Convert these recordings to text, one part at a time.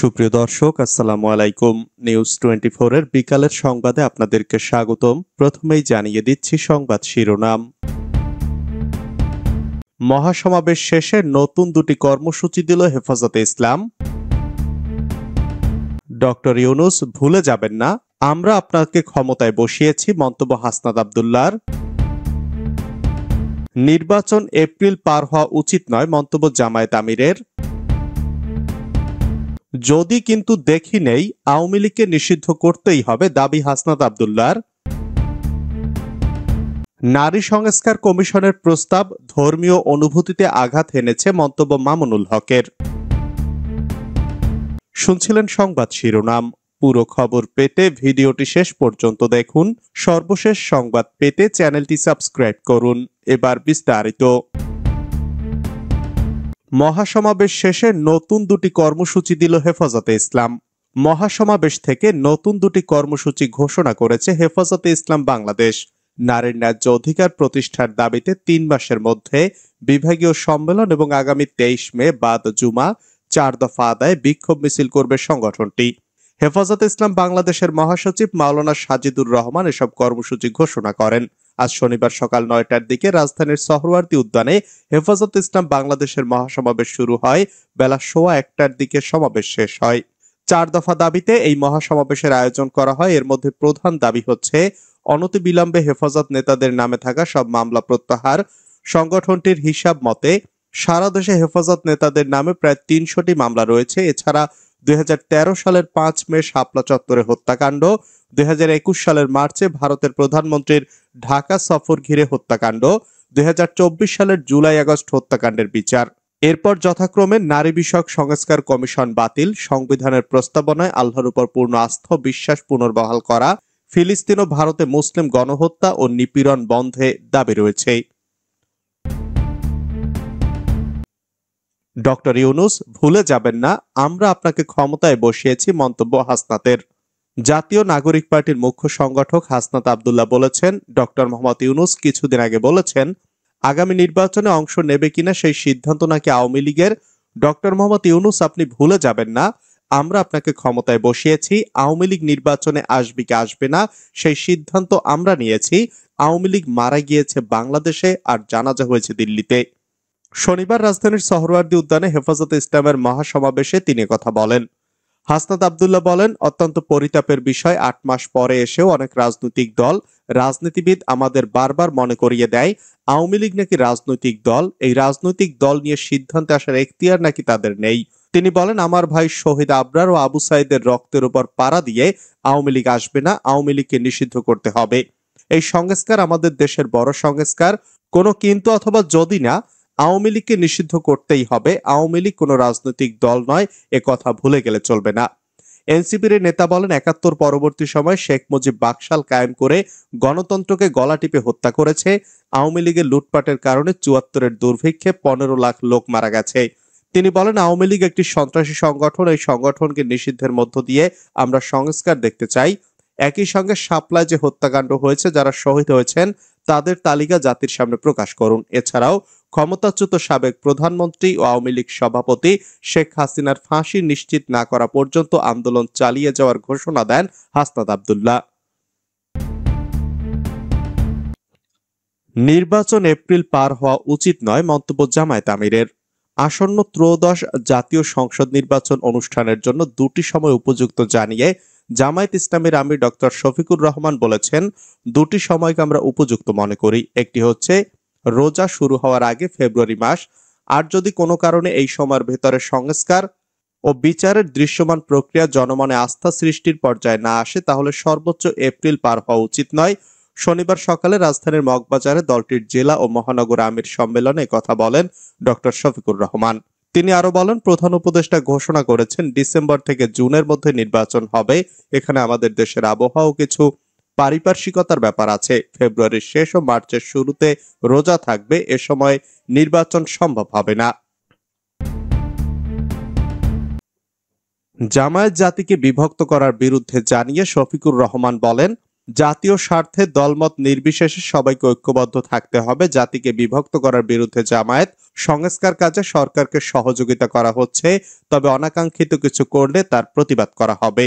সুপ্রিয় দর্শক, আসসালামু আলাইকুম। নিউজ 24 এর বিকালের সংবাদে আপনাদেরকে স্বাগতম। প্রথমেই জানিয়ে দিচ্ছি সংবাদ শিরোনাম। মহাসমাবেশ শেষে নতুন দুটি কর্মসূচি দিল হেফাজতে ইসলাম। ডক্টর ইউনূস ভুলে যাবেন না, আমরা আপনাকে ক্ষমতায় বসিয়েছি, মন্তব্য হাসনাত আব্দুল্লাহর। নির্বাচন এপ্রিল পার হওয়া উচিত নয়, মন্তব্য জামায়াত আমিরের। যদি কিন্তু দেখি নেই, আওয়ামী লীগকে নিষিদ্ধ করতেই হবে, দাবি হাসনাত আব্দুল্লাহর। নারী সংস্কার কমিশনের প্রস্তাব ধর্মীয় অনুভূতিতে আঘাত এনেছে, মন্তব্য মামুনুল হকের। শুনছিলেন সংবাদ শিরোনাম। পুরো খবর পেতে ভিডিওটি শেষ পর্যন্ত দেখুন। সর্বশেষ সংবাদ পেতে চ্যানেলটি সাবস্ক্রাইব করুন। এবার বিস্তারিত। মহাসমাবেশ শেষে নতুন দুটি কর্মসূচি দিল হেফাজতে ইসলাম। মহাসমাবেশ থেকে নতুন দুটি কর্মসূচি ঘোষণা করেছে হেফাজতে ইসলাম বাংলাদেশ। নারীর ন্যায্য অধিকার প্রতিষ্ঠার দাবিতে 3 মাসের মধ্যে বিভাগীয় সম্মেলন এবং আগামী 23 মে বাদ জুমা 4 দফা আদায়ে বিক্ষোভ মিছিল করবে সংগঠনটি। হেফাজতে ইসলাম বাংলাদেশের মহাসচিব মাওলানা সাজিদুর রহমান এসব কর্মসূচি ঘোষণা করেন। আজ শনিবার সকাল 9টার দিকে রাজধানীর সোহরাওয়ার্দী উদ্যানে হেফাজতে ইসলাম বাংলাদেশের মহাসমাবেশ শুরু হয়। বেলা 1:15টার দিকে সমাবেশ শেষ হয়। 4 দফা দাবিতে এই মহাসমাবেশের আয়োজন করা হয়। এর মধ্যে প্রধান দাবি হচ্ছে অনতিবিলম্বে হেফাজত নেতাদের নামে থাকা সব মামলা প্রত্যাহার। সংগঠনটির হিসাব মতে সারা দেশে হেফাজত নেতাদের নামে প্রায় 300টি মামলা রয়েছে। এছাড়া 2013 সালের 5 মে শাপলা চত্বরে হত্যাকাণ্ড, 2021 সালের মার্চে ভারতের প্রধানমন্ত্রীর ঢাকা সফর ঘিরে হত্যাকাণ্ড, 2024 সালের জুলাই-আগস্ট হত্যাকাণ্ডের বিচার। এরপর যথাক্রমে নারী বিষয়ক সংস্কার কমিশন বাতিল, সংবিধানের প্রস্তাবনায় আল্লাহর উপর পূর্ণ আস্থা বিশ্বাস পুনর্বহাল করা, ফিলিস্তিন ও ভারতে মুসলিম গণহত্যা ও নিপীড়ন বন্ধে দাবি রয়েছে। ডক্টর ইউনূস ভুলে যাবেন না, আমরা আপনাকে ক্ষমতায় বসিয়েছি, মন্তব্য হাসনাতের। জাতীয় নাগরিক পার্টির মুখ্য সংগঠক হাসনাত আব্দুল্লাহ বলেছেন, ডক্টর মোহাম্মদ ইউনূস কিছুদিন আগে বলেছেন আগামী নির্বাচনে অংশ নেবে কিনা সেই সিদ্ধান্ত নাকি আওয়ামী লীগের। ডক্টর মোহাম্মদ ইউনূস, আপনি ভুলে যাবেন না, আমরা আপনাকে ক্ষমতায় বসিয়েছি, আওয়ামী লীগ নির্বাচনে আসবে কি আসবে না সেই সিদ্ধান্ত আমরা নিয়েছি। আওয়ামী লীগ মারা গিয়েছে বাংলাদেশে, আর জানাজা হয়েছে দিল্লিতে। শনিবার রাজধানীর সোহরাওয়ার্দী উদ্যানে হেফাজতে ইসলামের মহাসমাবেশে তিনি কথা বলেন। হাসনাত আব্দুল্লাহ বলেন, অত্যন্ত পরিতাপের বিষয়, 8 মাস পরে এসেও অনেক রাজনৈতিক দল, রাজনীতিবিদ আমাদের বারবার মনে করিয়ে দেয় আওয়ামী লীগ নাকি রাজনৈতিক দল। এই রাজনৈতিক দল নিয়ে সিদ্ধান্তে আসার এখতিয়ার নাকি তাদের নেই। তিনি বলেন, আমার ভাই শহীদ আবরার ও আবু সাইদের রক্তের উপর পাড়া দিয়ে আওয়ামী লীগ আসবে না, আওয়ামী লীগকে নিষিদ্ধ করতে হবে। এই সংস্কার আমাদের দেশের বড় সংস্কার, কোনো কিন্তু অথবা যদি না, আওয়ামী লীগকে নিষিদ্ধ করতেই হবে। আওয়ামী লীগ কোনো রাজনৈতিক দল নয়, এ কথা ভুলে গেলে চলবে না। এনসিপির নেতা বলেন, 71 পরবর্তী সময় শেখ মুজিব বাকশাল কায়েম করে গণতন্ত্রকে গলা টিপে হত্যা করেছে। আওয়ামী লীগের লুটপাটের কারণে 74-এর দুর্ভিক্ষে 15 লাখ লোক মারা গেছে। তিনি বলেন, আওয়ামী লীগ একটি সন্ত্রাসী সংগঠন, এই সংগঠনকে নিষিদ্ধের মধ্য দিয়ে আমরা সংস্কার দেখতে চাই। একই সঙ্গে শাপলায় যে হত্যাকাণ্ড হয়েছে, যারা শহীদ হয়েছেন তাদের তালিকা জাতির সামনে প্রকাশ করুন। এছাড়াও ক্ষমতাচ্যুত সাবেক প্রধানমন্ত্রী ও আওয়ামী লীগ সভাপতি শেখ হাসিনার ফাঁসি নিশ্চিত না করা পর্যন্ত আন্দোলন চালিয়ে যাওয়ার ঘোষণা দেন হাসনাত আব্দুল্লাহ। নির্বাচন এপ্রিল পার হওয়া উচিত নয়, মন্তব্য জামায়াত আমিরের। আসন্ন ত্রয়োদশ জাতীয় সংসদ নির্বাচন অনুষ্ঠানের জন্য দুটি সময় উপযুক্ত জানিয়ে জামায়াত ইসলামীর আমির ডক্টর শফিকুর রহমান বলেছেন, দুটি সময়কে আমরা উপযুক্ত মনে করি। একটি হচ্ছে রোজা শুরু হওয়ার আগে ফেব্রুয়ারি মাস, আর যদি কোনো কারণে এই সময়ের ভেতরে সংস্কার ও বিচারের দৃশ্যমান প্রক্রিয়া জনমনে আস্থা সৃষ্টির পর্যায়ে না আসে, তাহলে সর্বোচ্চ এপ্রিল পার হওয়া উচিত নয়। শনিবার সকালে রাজধানীর মগবাজারে দলটির জেলা ও মহানগর আমির সম্মেলনে কথা বলেন ডক্টর শফিকুর রহমান। তিনি আরো বলেন, প্রধান উপদেষ্টা ঘোষণা করেছেন ডিসেম্বর থেকে জুনের মধ্যে নির্বাচন হবে। এখানে আমাদের দেশের আবহাওয়া কিছু পারিপার্শ্বিকতার ব্যাপার আছে। ফেব্রুয়ারির শেষ ও মার্চের শুরুতে রোজা থাকবে, এ সময় নির্বাচন সম্ভব হবে না। জামায়াত জাতিকে বিভক্ত করার বিরুদ্ধে জানিয়ে শফিকুর রহমান বলেন, জাতীয় স্বার্থে দলমত নির্বিশেষে সবাইকে ঐক্যবদ্ধ থাকতে হবে। জাতিকে বিভক্ত করার বিরুদ্ধে জামায়াত সংস্কার কাজে সরকারকে সহযোগিতা করা হচ্ছে, তবে অনাকাঙ্ক্ষিত কিছু করলে তার প্রতিবাদ করা হবে।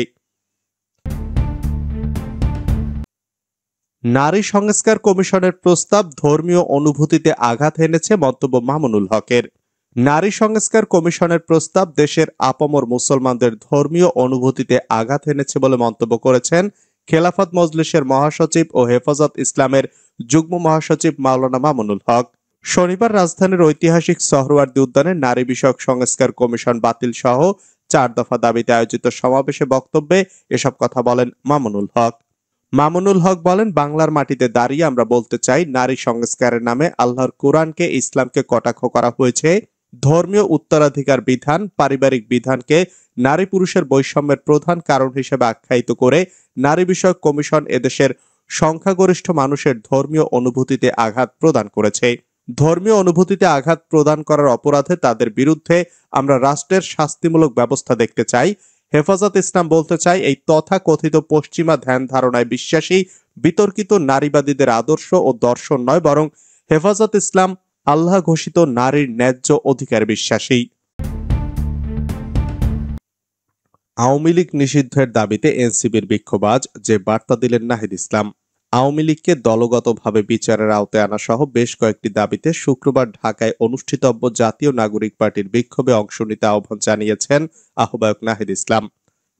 নারী সংস্কার কমিশনের প্রস্তাব ধর্মীয় অনুভূতিতে আঘাত এনেছে, মন্তব্য মামুনুল হকের। নারী সংস্কার কমিশনের প্রস্তাব দেশের আপামর মুসলমানদের ধর্মীয় অনুভূতিতে আঘাত এনেছে বলে মন্তব্য করেছেন খেলাফত মজলিসের মহাসচিব ও হেফাজত ইসলামের যুগ্ম মহাসচিব মাওলানা মামুনুল হক। শনিবার রাজধানীর ঐতিহাসিক সোহরাওয়ার্দী উদ্যানে নারী বিষয়ক সংস্কার কমিশন বাতিল সহ 4 দফা দাবিতে আয়োজিত সমাবেশে বক্তব্যে এসব কথা বলেন মামুনুল হক। মামুনুল হক বলেন, বাংলার মাটিতে দাঁড়িয়ে আমরা বলতে চাই, নারী সংস্কারের নামে আল্লাহর কোরআনকে, ইসলামকে কটাক্ষ করা হয়েছে। ধর্মীয় উত্তরাধিকার বিধান, পারিবারিক বিধানকে নারী পুরুষের বৈষম্যের প্রধান কারণ হিসেবে আখ্যায়িত করে নারী বিষয়ক কমিশন এদেশের সংখ্যাগরিষ্ঠ মানুষের ধর্মীয় অনুভূতিতে আঘাত প্রদান করেছে। ধর্মীয় অনুভূতিতে আঘাত প্রদান করার অপরাধে তাদের বিরুদ্ধে আমরা রাষ্ট্রের শাস্তিমূলক ব্যবস্থা দেখতে চাই। হেফাজত ইসলাম বলতে চাই, এই তথাকথিত পশ্চিমা ধ্যান ধারণায় বিশ্বাসী বিতর্কিত নারীবাদীদের আদর্শ ও দর্শন নয়, বরং হেফাজত ইসলাম আল্লাহ ঘোষিত নারীর ন্যায্য অধিকার বিশ্বাসী। আওয়ামী লীগ নিষিদ্ধের দাবিতে এনসিপির বিক্ষোভ আজ, যে বার্তা দিলেন নাহিদ ইসলাম। আওয়ামী লীগকে দলগতভাবে বিচারের আওতায় আনা সহ বেশ কয়েকটি দাবিতে শুক্রবার ঢাকায় অনুষ্ঠিতব্য জাতীয় নাগরিক পার্টির বিক্ষোভে অংশ নিতে আহ্বান জানিয়েছেন আহ্বায়ক নাহিদ ইসলাম।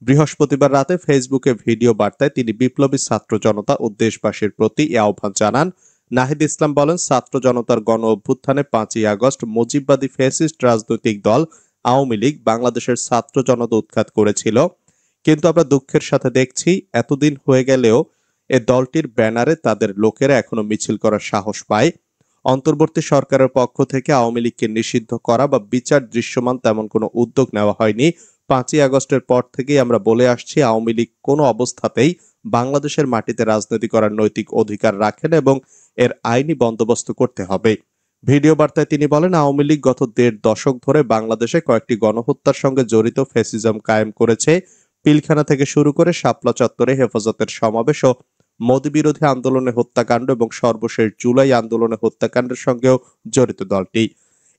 বৃহস্পতিবার রাতে ফেসবুকে ভিডিও বার্তায় তিনি বিপ্লবী ছাত্র জনতা ও দেশবাসীর প্রতি এ আহ্বান জানান। নাহিদ ইসলাম বলেন, ছাত্র জনতার গণ অভ্যুত্থানে 5ই আগস্ট মুজিববাদী ফ্যাসিস্ট রাজনৈতিক দল আওয়ামী লীগ বাংলাদেশের ছাত্র জনতা উৎখাত করেছিল, কিন্তু আমরা দুঃখের সাথে দেখছি এতদিন হয়ে গেলেও এ দলটির ব্যানারে তাদের লোকেরা এখনো মিছিল করার সাহস পায়। অন্তর্বর্তী সরকারের পক্ষ থেকে আওয়ামী লীগকে নিষিদ্ধ করা বা বিচার দৃশ্যমান তেমন কোনো উদ্যোগ নেওয়া হয়নি। 5ই আগস্টের পর থেকেই আমরা বলে আসছি, আওয়ামী লীগ কোনো অবস্থাতেই বাংলাদেশের মাটিতে রাজনীতি করার নৈতিক অধিকার রাখেন এবং এর আইনি বন্দোবস্ত করতে হবে। ভিডিও বার্তায় তিনি বলেন, আওয়ামী লীগ গত 1.5 দশক ধরে বাংলাদেশে কয়েকটি গণহত্যার সঙ্গে জড়িত ফ্যাসিজম কায়েম করেছে। পিলখানা থেকে শুরু করে শাপলা চত্বরে হেফাজতের সমাবেশ ও মোদি বিরোধী আন্দোলনে হত্যাকাণ্ড এবং সর্বশেষ জুলাই আন্দোলনে হত্যাকাণ্ডের সঙ্গেও জড়িত দলটি।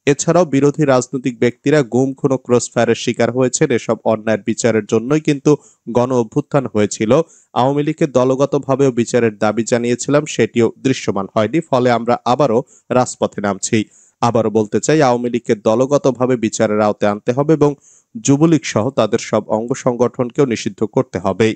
এছাড়াও বিরোধী রাজনৈতিক ব্যক্তিরা গুম খুন ও ক্রসফায়ারের শিকার হয়েছেন। এসব অন্যায়ের বিচারের জন্যই কিন্তু গণ অভ্যুত্থান হয়েছিল। আওয়ামী লীগকে দলগতভাবেও বিচারের দাবি জানিয়েছিলাম, সেটিও দৃশ্যমান হয়নি। ফলে আমরা আবারও রাজপথে নামছি। আবারও বলতে চাই, আওয়ামী লীগকে দলগতভাবে বিচারের আওতায় আনতে হবে এবং যুবলীগ সহ তাদের সব অঙ্গ সংগঠনকেও নিষিদ্ধ করতে হবে।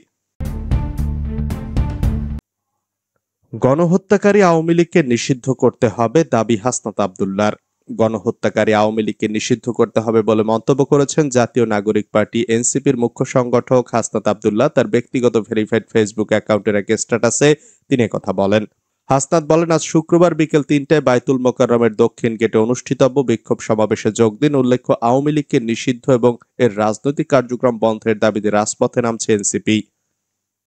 গণহত্যাকারী আওয়ামী লীগকে নিষিদ্ধ করতে হবে দাবি হাসনাত আব্দুল্লাহর। গণহত্যাকারী আওয়ামী লীগকে নিষিদ্ধ করতে হবে বলে মন্তব্য করেছেন জাতীয় নাগরিক পার্টি এনসিপির মুখ্য সংগঠক হাসনাত আব্দুল্লাহ। তার ব্যক্তিগত ভেরিফাইড ফেসবুক অ্যাকাউন্টের এক স্ট্যাটাসে তিনি কথা বলেন। হাসনাত বলেন, আজ শুক্রবার বিকেল 3টায় বাইতুল মোকাররমের দক্ষিণ গেটে অনুষ্ঠিতব্য বিক্ষোভ সমাবেশে যোগ দিন। উল্লেখ্য, আওয়ামী লীগকে নিষিদ্ধ এবং এর রাজনৈতিক কার্যক্রম বন্ধের দাবিতে রাজপথে নামছে এনসিপি।